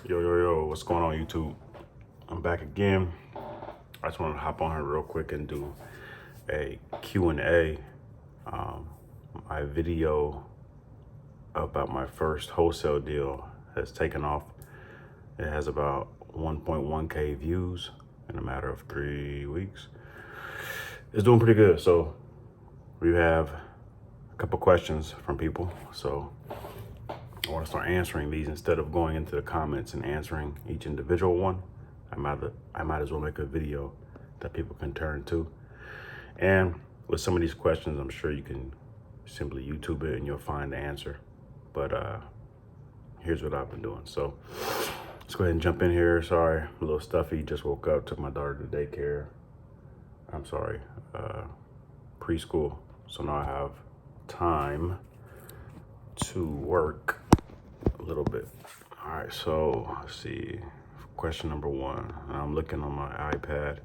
Yo, what's going on, YouTube? I'm back again. I just wanted to hop on here real quick and do a Q&A. My video about my first wholesale deal has taken off. It has about 1.1K views in a matter of 3 weeks. It's doing pretty good. So we have a couple questions from people. So I want to start answering these instead of going into the comments and answering each individual one. I might as well make a video that people can turn to. And with some of these questions, I'm sure you can simply YouTube it and you'll find the answer. But here's what I've been doing. So let's go ahead and jump in here. Sorry, I'm a little stuffy. Just woke up, took my daughter to daycare. Preschool. So now I have time to work a little bit. All right, so let's see. Question number one. I'm looking on my iPad.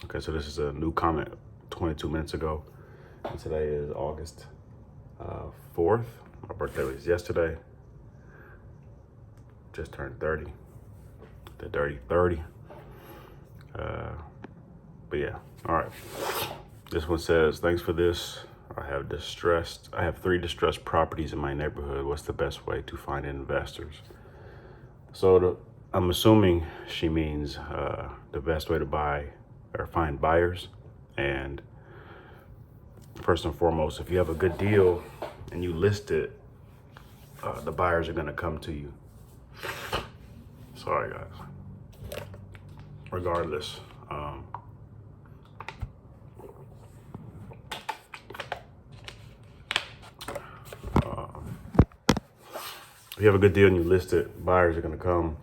Okay, so this is a new comment 22 minutes ago. And today is August 4th. My birthday was yesterday. Just turned 30. The dirty 30. But yeah, all right. This one says, thanks for this. I have 3 distressed properties in my neighborhood. What's the best way to find investors? So I'm assuming she means the best way to buy or find buyers. And first and foremost, if you have a good deal and you list it, the buyers are gonna come to you. Sorry guys. Regardless, if you have a good deal and you list it, buyers are gonna come.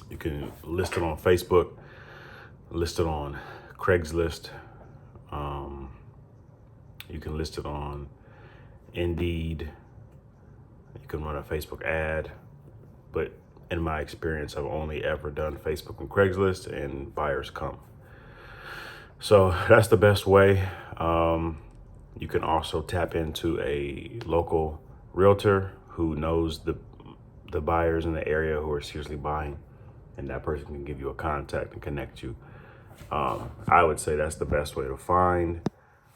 You can list it on Facebook, list it on Craigslist. You can list it on Indeed. You can run a Facebook ad, but in my experience, I've only ever done Facebook and Craigslist, and buyers come. So that's the best way. You can also tap into a local realtor who knows the buyers in the area who are seriously buying, and that person can give you a contact and connect you. I would say that's the best way to find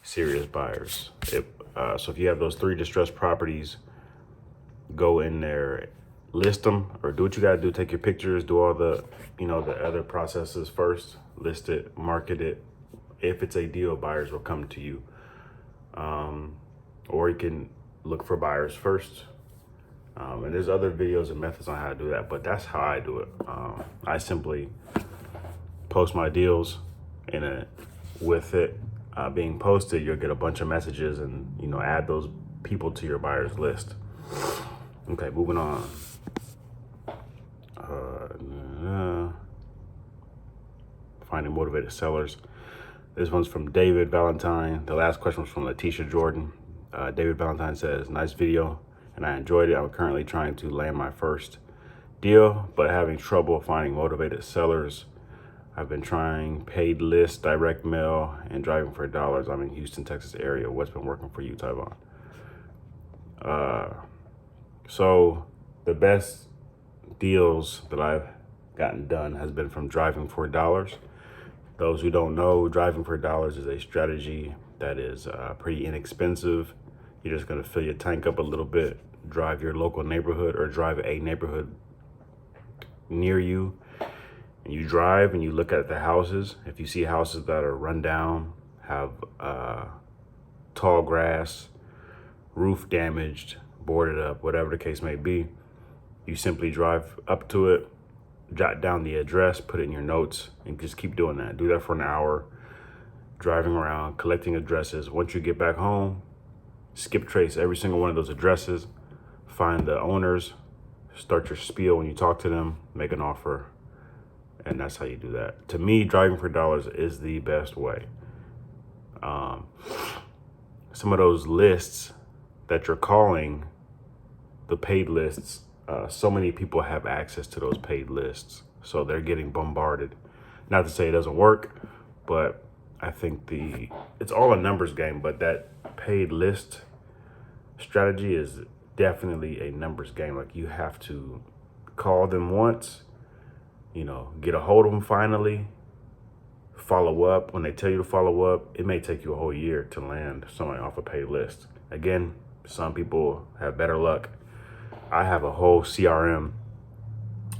serious buyers. So if you have those 3 distressed properties, go in there, list them, or do what you got to do. Take your pictures, do all the other processes first. List it, market it. If it's a deal, buyers will come to you. Or you can look for buyers first. And there's other videos and methods on how to do that, but that's how I do it. I simply post my deals, and with it being posted, you'll get a bunch of messages, and add those people to your buyers list. Okay, moving on. Finding motivated sellers. This one's from David Valentine. The last question was from Letitia Jordan. David Valentine says, nice video, and I enjoyed it. I'm currently trying to land my first deal, but having trouble finding motivated sellers. I've been trying paid lists, direct mail, and driving for dollars. I'm in Houston, Texas area. What's been working for you, Tyvon? So the best deals that I've gotten done has been from driving for dollars. Those who don't know, driving for dollars is a strategy that is pretty inexpensive. You're just gonna fill your tank up a little bit, drive your local neighborhood or drive a neighborhood near you. And you drive and you look at the houses. If you see houses that are run down, have tall grass, roof damaged, boarded up, whatever the case may be, you simply drive up to it, jot down the address, put it in your notes, and just keep doing that. Do that for an hour, driving around, collecting addresses. Once you get back home, skip trace every single one of those addresses, find the owners, start your spiel when you talk to them, make an offer, and that's how you do that. To me, driving for dollars is the best way. Some of those lists that you're calling the paid lists, so many people have access to those paid lists, so they're getting bombarded. Not to say it doesn't work, but I think it's all a numbers game, but that paid list strategy is definitely a numbers game. Like, you have to call them once, get a hold of them finally, follow up. When they tell you to follow up, it may take you a whole year to land somebody off a paid list. Again, some people have better luck. I have a whole CRM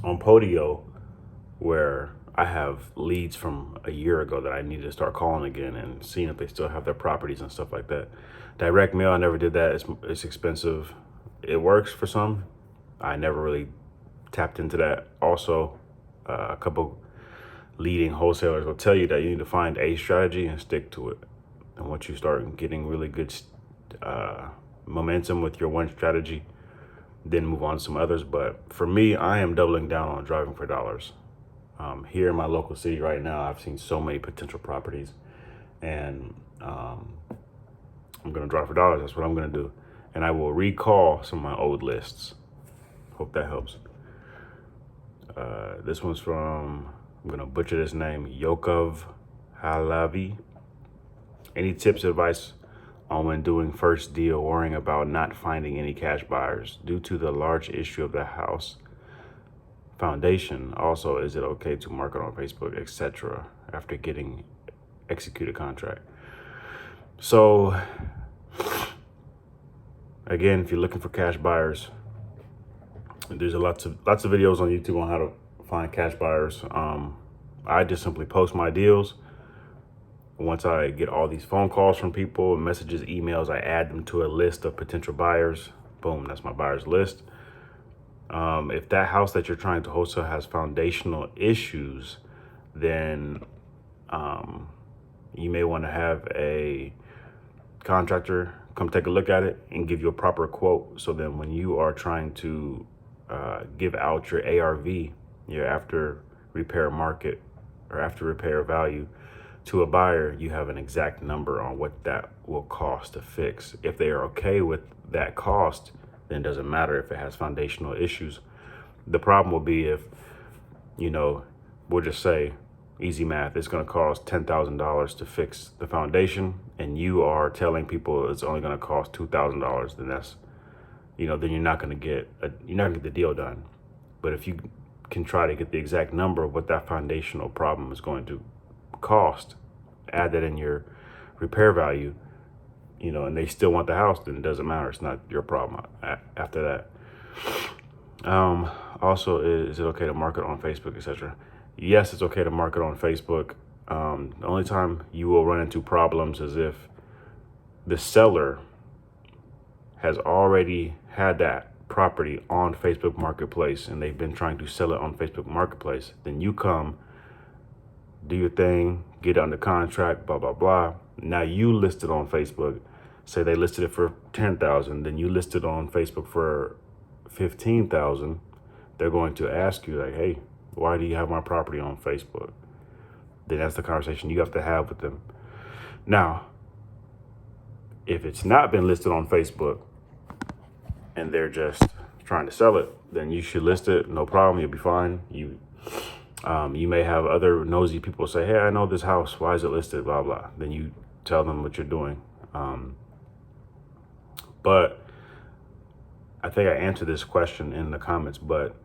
on Podio where I have leads from a year ago that I need to start calling again and seeing if they still have their properties and stuff like that. Direct mail, I never did that. It's expensive. It works for some. I never really tapped into that. Also, a couple leading wholesalers will tell you that you need to find a strategy and stick to it. And once you start getting really good momentum with your one strategy, then move on to some others. But for me, I am doubling down on driving for dollars. Here in my local city right now, I've seen so many potential properties, and I'm going to drive for dollars. That's what I'm going to do. And I will recall some of my old lists. Hope that helps. This one's from, I'm going to butcher this name, Yokov Halavi. Any tips, advice on when doing first deal, worrying about not finding any cash buyers due to the large issue of the house foundation? Also, is it okay to market on Facebook, etc., after getting executed contract? So again, if you're looking for cash buyers, there's lots of videos on YouTube on how to find cash buyers. I just simply post my deals. Once I get all these phone calls from people, messages, emails, I add them to a list of potential buyers. Boom, that's my buyers list. If that house that you're trying to wholesale has foundational issues, then you may want to have a contractor come take a look at it and give you a proper quote. So then when you are trying to give out your ARV, your after repair market or after repair value, to a buyer, you have an exact number on what that will cost to fix. If they are okay with that cost, then it doesn't matter if it has foundational issues. The problem will be if, we'll just say, easy math, it's going to cost $10,000 to fix the foundation, and you are telling people it's only going to cost $2,000. Then that's, then you're not going to get the deal done. But if you can try to get the exact number of what that foundational problem is going to cost, add that in your repair value, and they still want the house, then it doesn't matter. It's not your problem after that. Also, is it okay to market on Facebook, etc.? Yes, it's okay to market on Facebook. The only time you will run into problems is if the seller has already had that property on Facebook Marketplace and they've been trying to sell it on Facebook Marketplace. Then you come, do your thing, get under contract, blah, blah, blah. Now you list it on Facebook. Say they listed it for 10,000, then you list it on Facebook for 15,000. They're going to ask you, like, hey, why do you have my property on Facebook? Then that's the conversation you have to have with them. Now, if it's not been listed on Facebook and they're just trying to sell it, then you should list it. No problem. You'll be fine. You may have other nosy people say, hey, I know this house. Why is it listed? Blah, blah. Then you tell them what you're doing. But I think I answered this question in the comments, but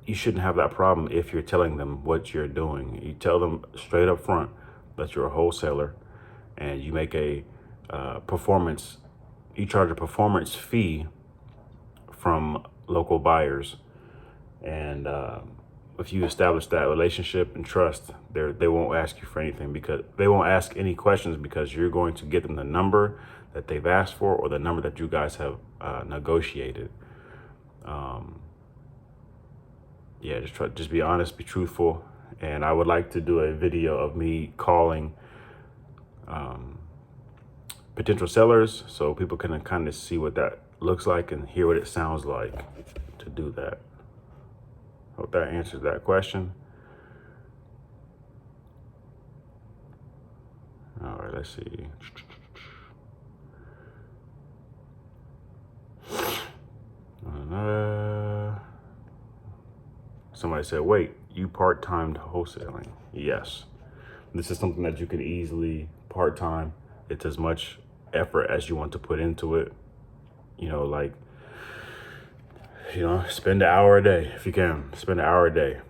you shouldn't have that problem if you're telling them what you're doing. You tell them straight up front that you're a wholesaler and you make a you charge a performance fee from local buyers. And if you establish that relationship and trust, they won't ask you for anything, because they won't ask any questions, because you're going to get them the number that they've asked for or the number that you guys have negotiated. Just be honest, be truthful. And I would like to do a video of me calling potential sellers so people can kind of see what that looks like and hear what it sounds like to do that. Hope that answers that question. All right, let's see. Somebody said, wait, you part-timed wholesaling? Yes. This is something that you can easily part-time. It's as much effort as you want to put into it. Like, spend an hour a day if you can. Spend an hour a day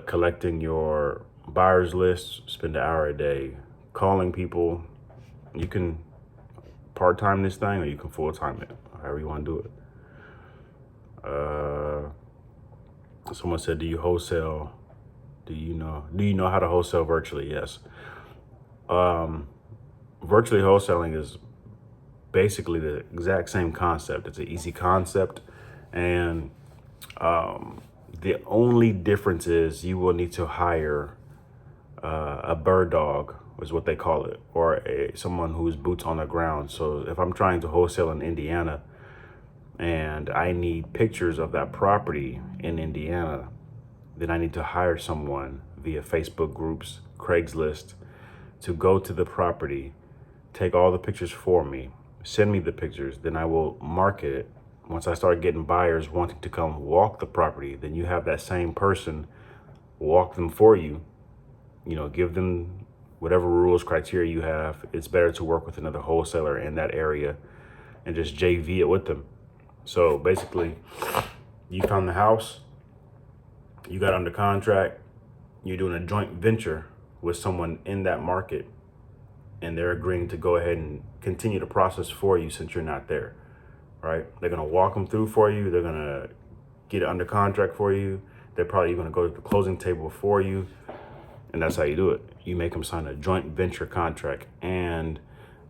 collecting your buyers list. Spend an hour a day calling people. You can part-time this thing, or you can full-time it, however you want to do it. Someone said, do you wholesale? Do you know how to wholesale virtually? Yes. Virtually wholesaling is basically the exact same concept. It's an easy concept, and the only difference is you will need to hire a bird dog, is what they call it, or someone who's boots on the ground. So if I'm trying to wholesale in Indiana and I need pictures of that property in Indiana, then I need to hire someone via Facebook groups, Craigslist, to go to the property, take all the pictures for me, send me the pictures, then I will market it. Once I start getting buyers wanting to come walk the property, then you have that same person walk them for you. Give them whatever rules, criteria you have. It's better to work with another wholesaler in that area and just JV it with them. So basically, you found the house, you got under contract, you're doing a joint venture with someone in that market, and they're agreeing to go ahead and continue the process for you since you're not there, right? They're going to walk them through for you. They're going to get it under contract for you. They're probably going to go to the closing table for you. And that's how you do it. You make them sign a joint venture contract. And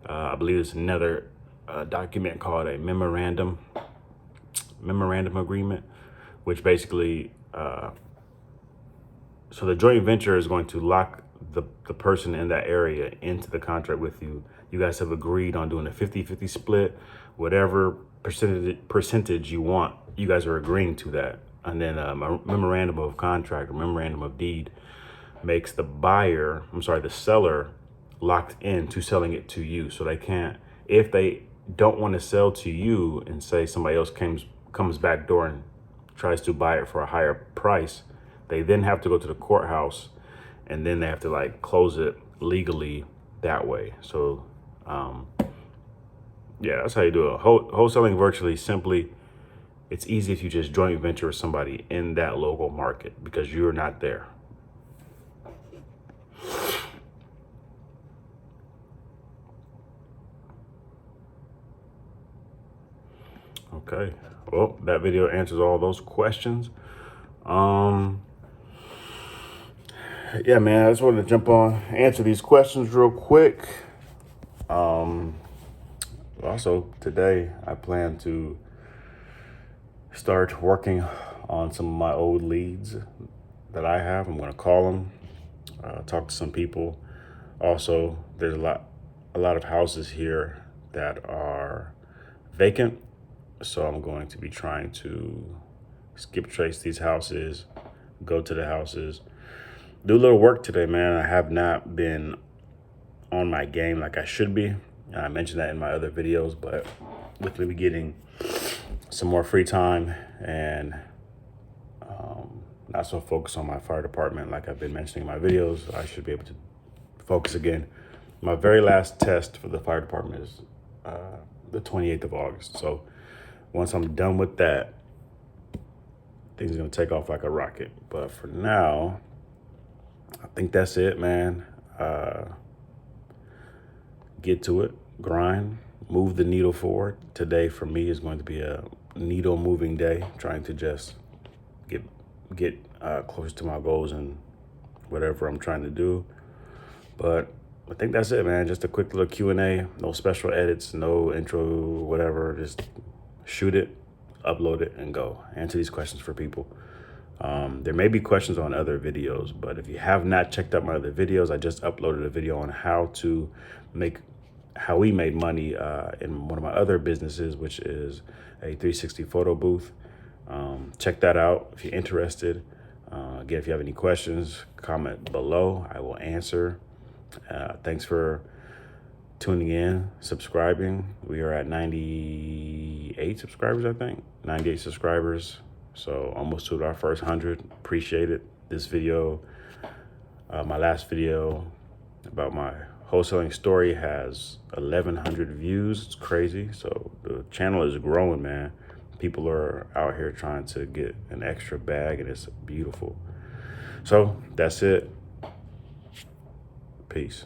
I believe it's another document called a memorandum agreement, which basically, so the joint venture is going to lock the person in that area into the contract with you. You guys have agreed on doing a 50-50 split, whatever percentage you want. You guys are agreeing to that. And then a memorandum of contract or memorandum of deed makes the seller locked in to selling it to you. So they can't, if they don't want to sell to you and say somebody else comes back door and tries to buy it for a higher price, they then have to go to the courthouse, and then they have to close it legally that way. So yeah, that's how you do it. Wholesaling virtually, simply, it's easy if you just joint venture with somebody in that local market because you're not there. Okay, well, that video answers all those questions. Yeah, man, I just wanted to jump on, answer these questions real quick. Also, today I plan to start working on some of my old leads that I have. I'm going to call them, talk to some people. Also, there's a lot of houses here that are vacant. So I'm going to be trying to skip trace these houses, go to the houses, do a little work today, man. I have not been on my game like I should be. I mentioned that in my other videos, but with me getting some more free time and not so focused on my fire department like I've been mentioning in my videos, I should be able to focus again. My very last test for the fire department is the 28th of August. So once I'm done with that, things are going to take off like a rocket. But for now, I think that's it, man. Get to it, grind, move the needle forward. Today for me is going to be a needle moving day, trying to just get closer to my goals and whatever I'm trying to do. But I think that's it, man. Just a quick little Q&A, no special edits, no intro, whatever. Just shoot it, upload it, and go. Answer these questions for people. There may be questions on other videos, but if you have not checked out my other videos, I just uploaded a video on how we made money in one of my other businesses, which is a 360 photo booth. Check that out if you're interested. Again, if you have any questions, comment below. I will answer. Thanks for tuning in, subscribing. We are at 98 subscribers, I think. 98 subscribers. So almost to our first 100. Appreciate it. This video, my last video, about my wholesaling story has 1,100 views. It's crazy. So the channel is growing, man. People are out here trying to get an extra bag, and it's beautiful. So that's it. Peace.